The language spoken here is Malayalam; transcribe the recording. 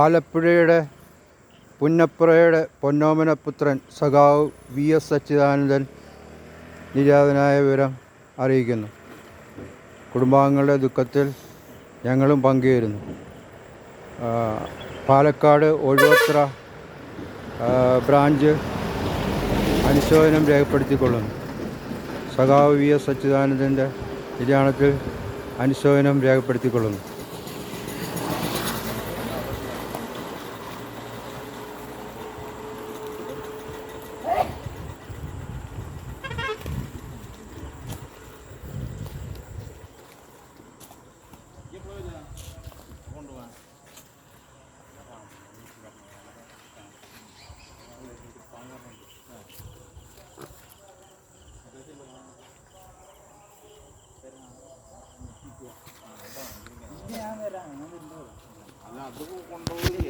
ആലപ്പുഴയുടെ പുന്നപ്രയുടെ പൊന്നോമനപുത്രൻ സഖാവ് VS അച്യുതാനന്ദൻ നിര്യാതനായ വിവരം അറിയിക്കുന്നു. കുടുംബാംഗങ്ങളുടെ ദുഃഖത്തിൽ ഞങ്ങളും പങ്കുചേരുന്നു. പാലക്കാട് ഒഴുവത്ര ബ്രാഞ്ച് അനുശോചനം രേഖപ്പെടുത്തിക്കൊള്ളുന്നു. സഖാവ് VS അച്യുതാനന്ദൻ്റെ നിര്യാണത്തിൽ അനുശോചനം രേഖപ്പെടുത്തിക്കൊള്ളുന്നു. അല്ല അത് കൊണ്ടുപോയി